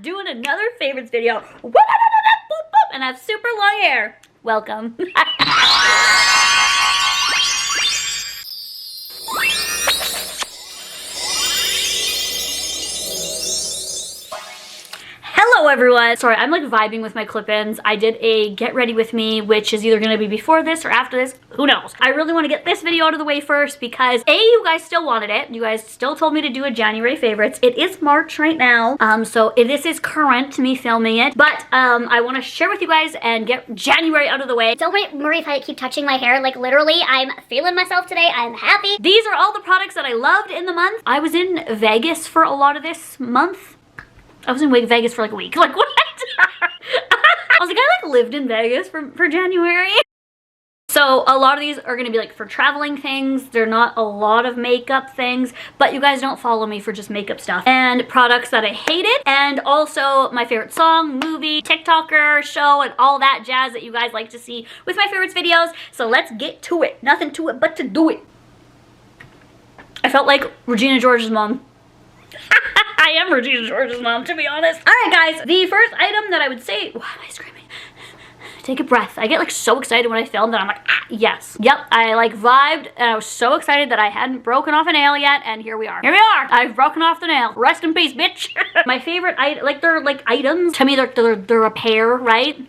doing another favorites video. And I have super long hair. Welcome. Hello everyone. Sorry, I'm like vibing with my clip-ins. I did a get ready with me, which is either going to be before this or after this. Who knows? I really want to get this video out of the way first because A, you guys still wanted it. You guys still told me to do a January favorites. It is March right now. This is current to me filming it. But I want to share with you guys and get January out of the way. Don't worry if I keep touching my hair. Like literally, I'm feeling myself today. I'm happy. These are all the products that I loved in the month. I was in Vegas for a lot of this month. I was in Vegas for like a week. Like what? I was like, I like lived in Vegas for January. So a lot of these are gonna be like for traveling things. They're not a lot of makeup things, but you guys don't follow me for just makeup stuff. And products that I hated, and also my favorite song, movie, TikToker, show, and all that jazz that you guys like to see with my favorites videos. So let's get to it. Nothing to it but to do it. I felt like Regina George's mom. I am Regina George's mom, to be honest. All right, guys, the first item that I would say, why am I screaming? Take a breath. I get like so excited when I film that I'm like, ah, yes. Yep, I like vibed and I was so excited that I hadn't broken off a nail yet, and here we are. Here we are. I've broken off the nail. Rest in peace, bitch. My favorite, they're like items. To me, they're a pair, right?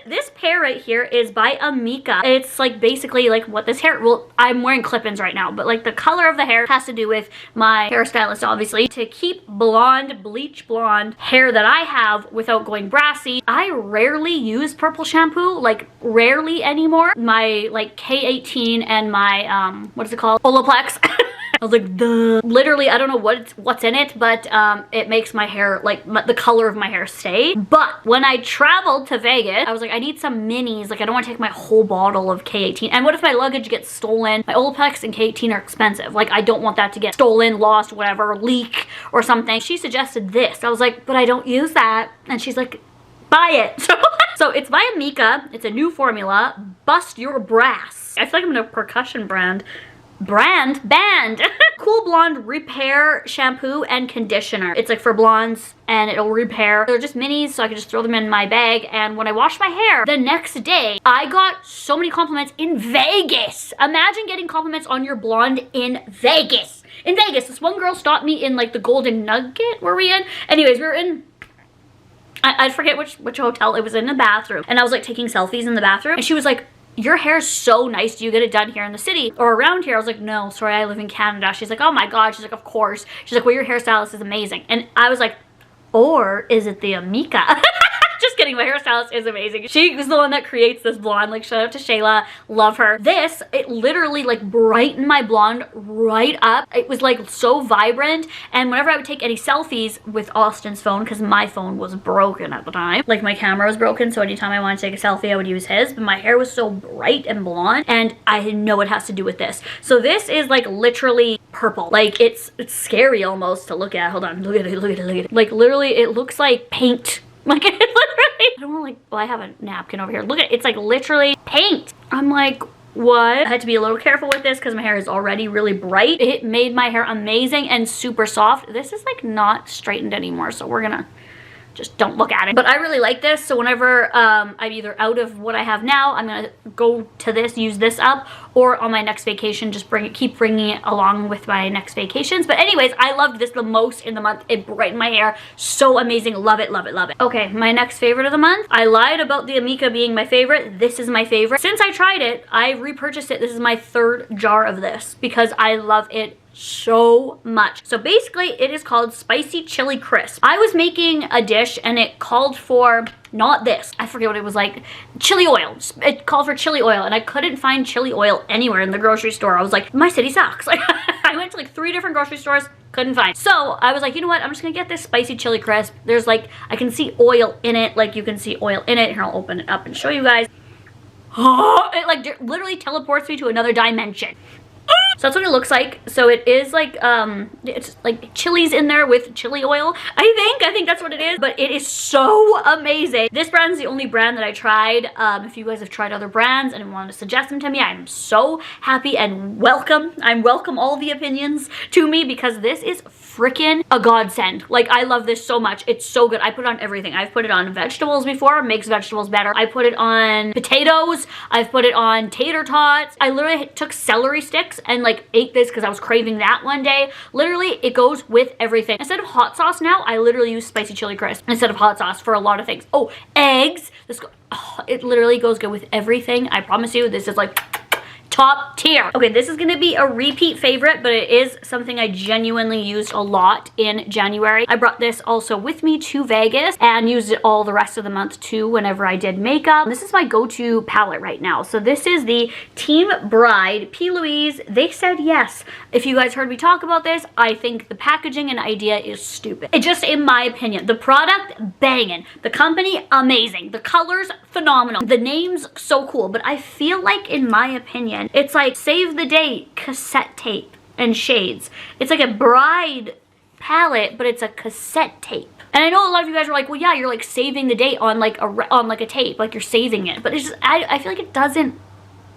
This pair right here is by Amika. It's like basically like what this hair, well, I'm wearing clip-ins right now, but like the color of the hair has to do with my hairstylist, obviously, to keep blonde, bleach blonde hair that I have without going brassy. I rarely use purple shampoo, like rarely anymore. My like K18 and my, what is it called? Olaplex. I was like, duh. Literally, I don't know what's in it, but it makes my hair, like the color of my hair stay. But when I traveled to Vegas, I was like, I need some minis. Like, I don't want to take my whole bottle of K18. And what if my luggage gets stolen? My Olaplex and K18 are expensive. Like, I don't want that to get stolen, lost, whatever, leak or something. She suggested this. I was like, but I don't use that. And she's like, buy it. So it's by Amika. It's a new formula. Bust Your Brass. I feel like I'm in a percussion band. Cool Blonde Repair Shampoo and Conditioner. It's like for blondes and it'll repair. They're just minis, so I can just throw them in my bag. And when I wash my hair the next day, I got so many compliments in Vegas. Imagine getting compliments on your blonde in Vegas. In Vegas, this one girl stopped me in like the Golden Nugget. Were we in? Anyways, we were in, I forget which hotel. It was in the bathroom. And I was like taking selfies in the bathroom. And she was like, your hair's so nice. Do you get it done here in the city or around here? I was like, no, sorry, I live in Canada. She's like, oh my God. She's like, of course. She's like, well, your hairstylist is amazing. And I was like, or is it the Amika? Just kidding, my hairstylist is amazing. She was the one that creates this blonde. Like, shout out to Shayla, love her. This, it literally like brightened my blonde right up. It was like so vibrant. And whenever I would take any selfies with Austin's phone, because my phone was broken at the time, like my camera was broken, so anytime I wanted to take a selfie, I would use his, but my hair was so bright and blonde, and I know it has to do with this. So this is like literally purple. Like it's scary almost to look at. Hold on, look at it, look at it, look at it. Like literally it looks like paint. Like it literally, I don't want to like, well, I have a napkin over here. Look at it, it's like literally paint. I'm like, what? I had to be a little careful with this because my hair is already really bright. It made my hair amazing and super soft. This is like not straightened anymore, so we're gonna just don't look at it. But I really like this, so whenever I'm either out of what I have now, I'm gonna go to this, use this up, or on my next vacation, just keep bringing it along with my next vacations. But anyways, I loved this the most in the month. It brightened my hair. So amazing. Love it, love it, love it. Okay, my next favorite of the month. I lied about the Amika being my favorite. This is my favorite. Since I tried it, I repurchased it. This is my third jar of this because I love it so much. So basically it is called Spicy Chili Crisp. I was making a dish and it called for, not this, I forget what it was, like chili oil. It called for chili oil and I couldn't find chili oil anywhere in the grocery store. I was like, my city sucks. Like I went to like 3 different grocery stores, couldn't find. So I was like, you know what, I'm just gonna get this Spicy Chili Crisp. There's like, I can see oil in it, like you can see oil in it. Here, I'll open it up and show you guys. It like literally teleports me to another dimension. So that's what it looks like. So it is like, it's like chilies in there with chili oil, I think that's what it is. But it is so amazing. This brand is the only brand that I tried. If you guys have tried other brands and want to suggest them to me, I'm so happy and welcome. I'm welcome all the opinions to me, because this is freaking a godsend. Like, I love this so much. It's so good. I put it on everything. I've put it on vegetables before, makes vegetables better. I put it on potatoes. I've put it on tater tots. I literally took celery sticks and like ate this because I was craving that one day. Literally, it goes with everything. Instead of hot sauce now, I literally use spicy chili crisp instead of hot sauce for a lot of things. Oh, eggs. It literally goes good with everything. I promise you, this is like top tier. Okay, this is gonna be a repeat favorite, but it is something I genuinely used a lot in January. I brought this also with me to Vegas and used it all the rest of the month too whenever I did makeup. This is my go-to palette right now. So this is the Team Bride P. Louise. They said yes. If you guys heard me talk about this, I think the packaging and idea is stupid. It just, in my opinion, the product banging, the company amazing, the colors phenomenal, the names so cool, but I feel like, in my opinion, it's like save the date cassette tape and shades. It's like a bride palette, but it's a cassette tape. And I know a lot of you guys are like, well, yeah, you're like saving the date on like a tape, like you're saving it. But it's just, I feel like it doesn't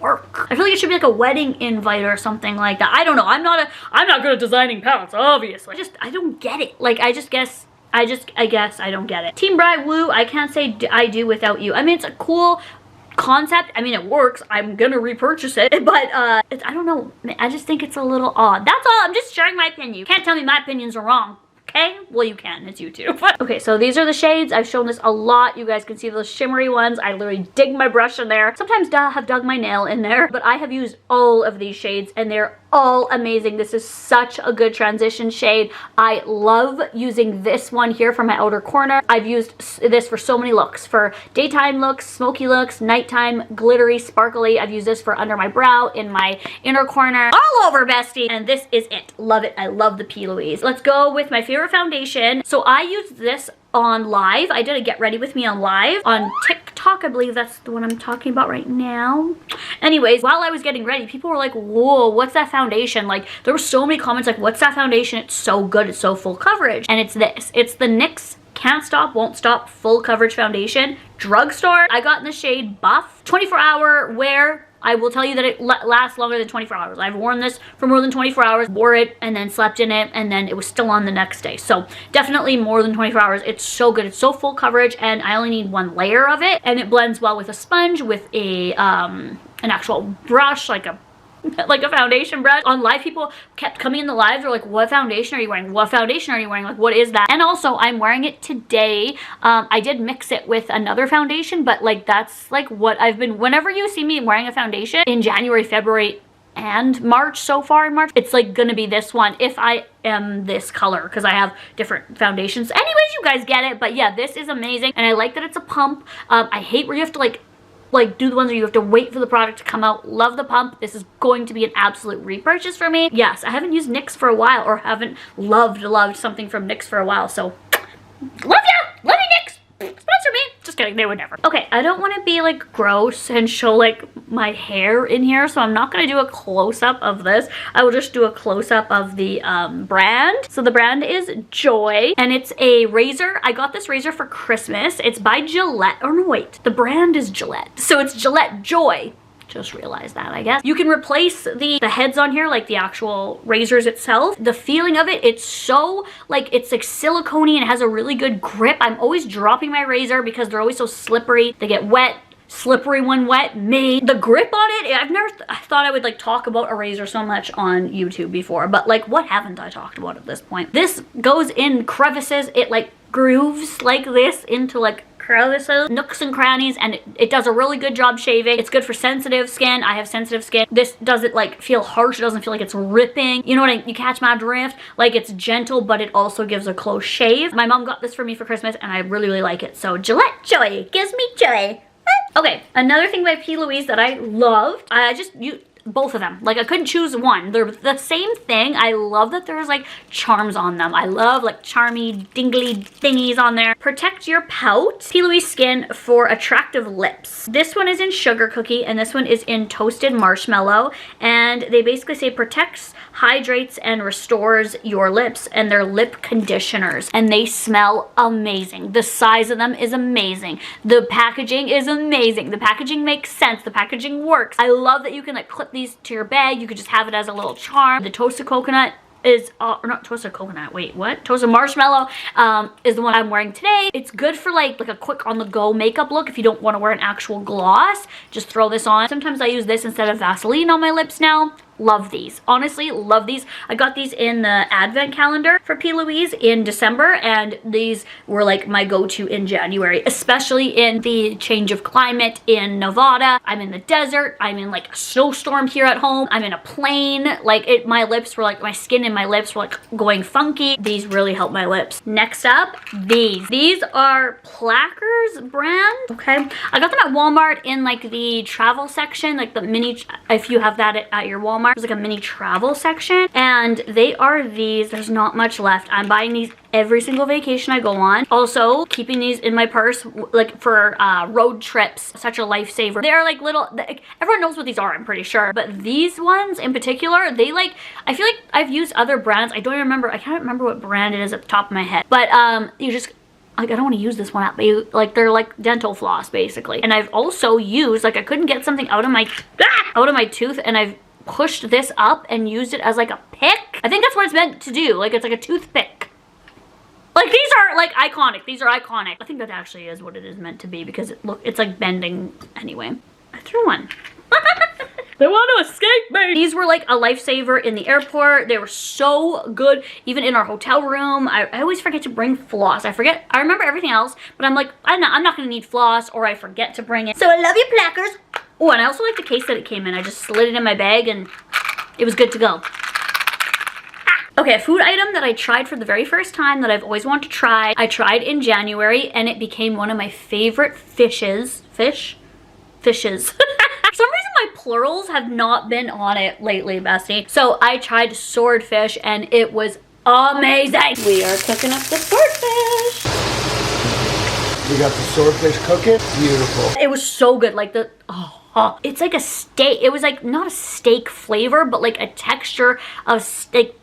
work. I feel like it should be like a wedding invite or something like that. I don't know. I'm not good at designing palettes, obviously. I don't get it. Like, I guess I don't get it. Team Bride woo, I can't say I do without you. I mean, it's a cool concept. I mean, it works. I'm gonna repurchase it, but I don't know. I just think it's a little odd. That's all. I'm just sharing my opinion. You can't tell me my opinions are wrong. Okay? Well, you can. It's YouTube. Okay, so these are the shades. I've shown this a lot. You guys can see those shimmery ones. I literally dig my brush in there. Sometimes have dug my nail in there, but I have used all of these shades and they're all amazing. This is such a good transition shade. I love using this one here for my outer corner. I've used this for so many looks, for daytime looks, smoky looks, nighttime, glittery, sparkly. I've used this for under my brow, in my inner corner, all over, bestie. And this is it. Love it. I love the P. Louise. Let's go with my favorite foundation. So I used this on live. I did a get ready with me on live on TikTok. I believe that's the one I'm talking about right now. Anyways, while I was getting ready, people were like, whoa, what's that foundation? Like, there were so many comments like, what's that foundation? It's so good. It's so full coverage. And it's this. It's the NYX Can't Stop, Won't Stop Full Coverage Foundation. Drugstore. I got in the shade Buff. 24-hour wear. I will tell you that it lasts longer than 24 hours. I've worn this for more than 24 hours, wore it, and then slept in it, and then it was still on the next day. So definitely more than 24 hours. It's so good. It's so full coverage, and I only need one layer of it, and it blends well with a sponge, with a an actual brush, like a foundation brush. On live, people kept coming in the live. They're like, what foundation are you wearing? What foundation are you wearing? Like, what is that? And also, I'm wearing it today. I did mix it with another foundation, but like, that's like what I've been, whenever you see me wearing a foundation in January, February, and March, so far in March, it's like gonna be this one if I am this color, because I have different foundations. Anyways, you guys get it. But yeah, this is amazing, and I like that it's a pump. I hate where you have to like do the ones where you have to wait for the product to come out. Love the pump. This is going to be an absolute repurchase for me. Yes, I haven't used NYX for a while, or haven't loved something from NYX for a while, so love ya! Love you, NYX! Sponsor me! Just kidding, they would never. Okay, I don't want to be like gross and show like my hair in here, so I'm not going to do a close-up of this. I will just do a close-up of the brand. So the brand is Joy, and it's a razor. I got this razor for Christmas. It's by Gillette. Oh no, wait, the brand is Gillette. So it's Gillette Joy. Just realized that, I guess. You can replace the heads on here, like the actual razors itself. The feeling of it, it's so like, it's like silicone-y and it has a really good grip. I'm always dropping my razor because they're always so slippery. They get wet. Slippery when wet, made. The grip on it, I've never thought I would like talk about a razor so much on YouTube before, but like, what haven't I talked about at this point? This goes in crevices. It like grooves like this into like crevices, nooks and crannies, and it does a really good job shaving. It's good for sensitive skin. I have sensitive skin. This doesn't like feel harsh. It doesn't feel like it's ripping. You know what you catch my drift? Like, it's gentle, but it also gives a close shave. My mom got this for me for Christmas, and I really, really like it. So Gillette Joy gives me joy. Okay, another thing by P. Louise that I love, both of them. Like I couldn't choose one. They're the same thing. I love that there's like charms on them. I love like charmy dingly thingies on there. Protect your pout. P. Louise Skin for attractive lips. This one is in sugar cookie and this one is in toasted marshmallow, and they basically say protects, hydrates, and restores your lips, and they're lip conditioners, and they smell amazing. The size of them is amazing. The packaging is amazing. The packaging makes sense. The packaging works. I love that you can like clip these to your bag. You could just have it as a little charm. The toasted coconut is, or not toasted coconut, wait, what? Toasted marshmallow is the one I'm wearing today. It's good for like a quick on the go makeup look if you don't want to wear an actual gloss. Just throw this on. Sometimes I use this instead of Vaseline on my lips now. Love these. Honestly, love these. I got these in the advent calendar for P. Louise in December, and these were like my go-to in January, especially in the change of climate in Nevada. I'm in the desert. I'm in like a snowstorm here at home. I'm in a plane. Like my lips were like, my skin and my lips were like going funky. These really help my lips. Next up, these. These are Plackers brand. Okay. I got them at Walmart in like the travel section, like the mini, if you have that at your Walmart. There's like a mini travel section, and they are these. There's not much left. I'm buying these every single vacation I go on. Also, keeping these in my purse like for road trips. Such a lifesaver. They're like little, everyone knows what these are, I'm pretty sure, but these ones in particular, they like, I feel like I've used other brands. I don't remember, I can't remember what brand it is at the top of my head, but you just, like, I don't want to use this one up, but like they're like dental floss basically. And I've also used, like I couldn't get something out of my tooth, and I've pushed this up and used it as like a pick. I think that's what it's meant to do. Like it's like a toothpick. Like these are like iconic. These are iconic. I think that actually is what it is meant to be, because it's like bending. Anyway, I threw one. They want to escape me. These were like a lifesaver in the airport. They were so good, even in our hotel room. I always forget to bring floss. I remember everything else, but I'm like, I'm not gonna need floss, or I forget to bring it. So I love you, Plackers. Oh, and I also like the case that it came in. I just slid it in my bag and it was good to go. Okay, a food item that I tried for the very first time that I've always wanted to try. I tried in January and it became one of my favorite fishes. Fishes. For some reason my plurals have not been on it lately, bestie. So I tried swordfish and it was amazing. We are cooking up the swordfish. We got the swordfish cooking. Beautiful. It was so good. Like the, it's like a steak. It was like not a steak flavor, but like a texture of steak.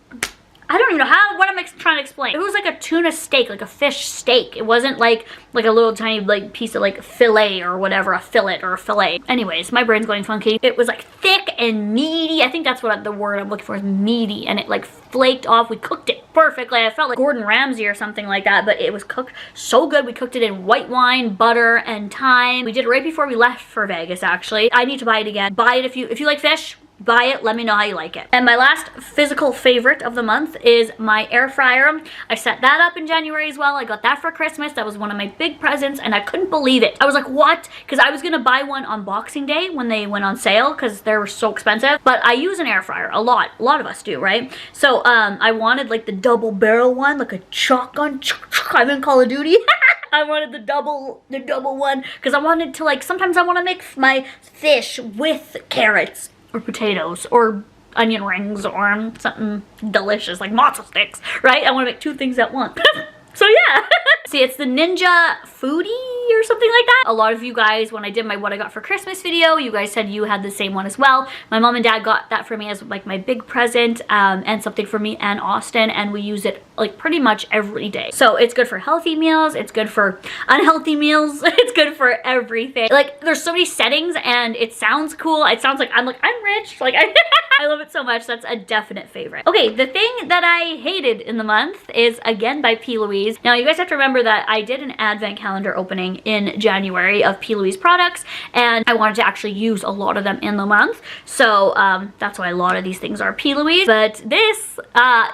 I don't even know what am I trying to explain. It was like a tuna steak, like a fish steak. It wasn't like a little tiny like piece of like fillet or whatever, a fillet or a fillet. Anyways, my brain's going funky. It was like thick and meaty. I think that's what the word I'm looking for is meaty, and it like flaked off. We cooked it perfectly. I felt like Gordon Ramsay or something like that, but it was cooked so good. We cooked it in white wine, butter, and thyme. We did it right before we left for Vegas, actually. I need to buy it again. Buy it if you like fish. Buy it, let me know how you like it. And my last physical favorite of the month is my air fryer. I set that up in January as well. I got that for Christmas. That was one of my big presents and I couldn't believe it. I was like, what? Because I was gonna buy one on Boxing Day when they went on sale because they were so expensive. But I use an air fryer a lot. A lot of us do, right? So I wanted like the double barrel one, like a shotgun. I'm in Call of Duty. I wanted the double one because I wanted to like, sometimes I want to make my fish with carrots or potatoes or onion rings or something delicious like matzo sticks, right? I want to make two things at once. So yeah. See, it's the Ninja Foodie or something like that. A lot of you guys, when I did my what I got for Christmas video, you guys said you had the same one as well. My mom and dad got that for me as like my big present, and something for me and Austin, and we use it like pretty much every day. So it's good for healthy meals, it's good for unhealthy meals, it's good for everything. Like there's so many settings and it sounds cool. It sounds like I'm rich. Like I love it so much. That's a definite favorite. Okay, the thing that I hated in the month is again by P. Louise. Now you guys have to remember that I did an advent calendar opening in January of P. Louise products, and I wanted to actually use a lot of them in the month. So that's why a lot of these things are P. Louise. But this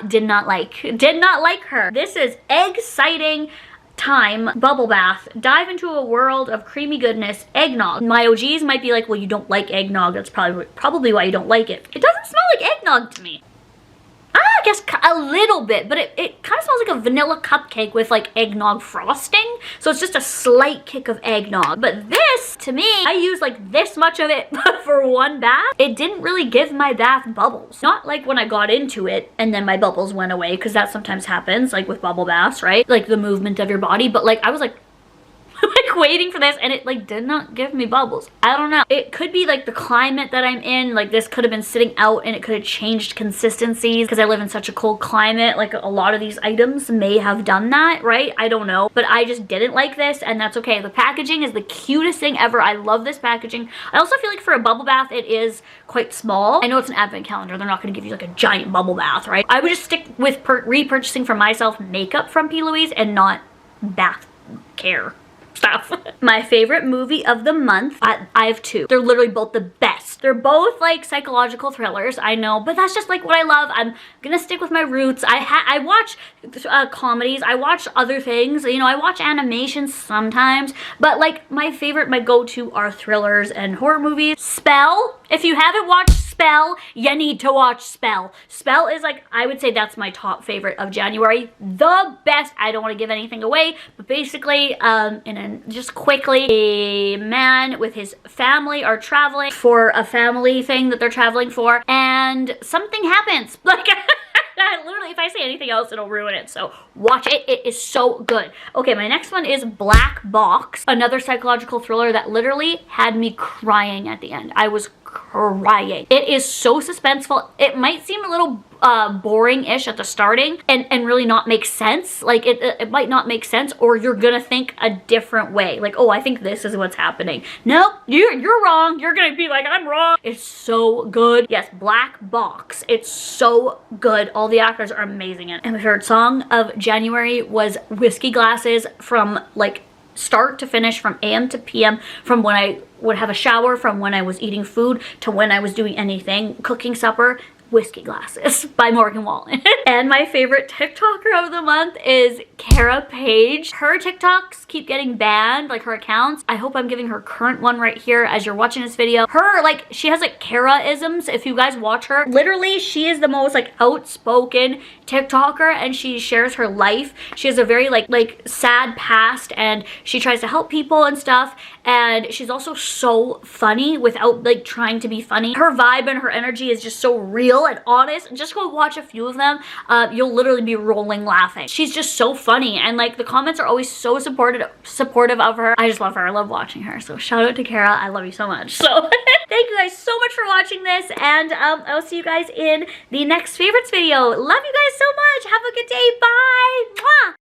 did not like her. This is Egg-Citing Time Bubble Bath. Dive into a world of creamy goodness. Eggnog. My OGs might be like, well, you don't like eggnog. That's probably why you don't like it. It doesn't smell like eggnog to me. guess a little bit, but it kind of smells like a vanilla cupcake with like eggnog frosting. So it's just a slight kick of eggnog. But this, to me, I used like this much of it for one bath. It didn't really give my bath bubbles. Not like when I got into it and then my bubbles went away, because that sometimes happens like with bubble baths, right? Like the movement of your body. But like I was like waiting for this and it like did not give me bubbles. I don't know. It could be like the climate that I'm in. Like this could have been sitting out and it could have changed consistencies because I live in such a cold climate. Like a lot of these items may have done that, right? I don't know. But I just didn't like this, and that's okay. The packaging is the cutest thing ever. I love this packaging. I also feel like for a bubble bath, it is quite small. I know it's an advent calendar. They're not going to give you like a giant bubble bath, right? I would just stick with repurchasing for myself makeup from P. Louise and not bath care stuff. My favorite movie of the month, I have two. They're literally both the best. They're both like psychological thrillers, I know, but that's just like what I love. I'm gonna stick with my roots. I watch comedies, I watch other things, you know, I watch animations sometimes, but like my favorite, my go-to are thrillers and horror movies. Spell, if you haven't watched Spell, you need to watch Spell. Spell is like, I would say that's my top favorite of January. The best. I don't want to give anything away, but basically, just quickly, a man with his family are traveling for a family thing that they're traveling for, and something happens. Like, literally, if I say anything else, it'll ruin it. So watch it. It is so good. Okay, my next one is Black Box, another psychological thriller that literally had me crying at the end. I was crying. It is so suspenseful. It might seem a little boring-ish at the starting and really not make sense. Like it might not make sense, or you're gonna think a different way. Like, oh, I think this is what's happening. Nope, you're wrong. You're gonna be like, I'm wrong. It's so good. Yes, Black Box. It's so good. All the actors are amazing in it. And my favorite song of January was Whiskey Glasses, from like start to finish, from AM to PM, from when I would have a shower, from when I was eating food to when I was doing anything, cooking supper. Whiskey Glasses by Morgan Wallen. And my favorite TikToker of the month is Kara Page. Her TikToks keep getting banned, like her accounts. I hope I'm giving her current one right here as you're watching this video. Her, like, she has like Kara-isms. If you guys watch her, literally she is the most like outspoken TikToker, and she shares her life. She has a very like sad past, and she tries to help people and stuff. And she's also so funny without like trying to be funny. Her vibe and her energy is just so real and honest. Just go watch a few of them. You'll literally be rolling laughing. She's just so funny, and like the comments are always so supportive of her. I just love her. I love watching her. So shout out to Kara. I love you so much. So thank you guys so much for watching this, and I'll see you guys in the next favorites video. Love you guys so much. Have a good day. Bye. Mwah.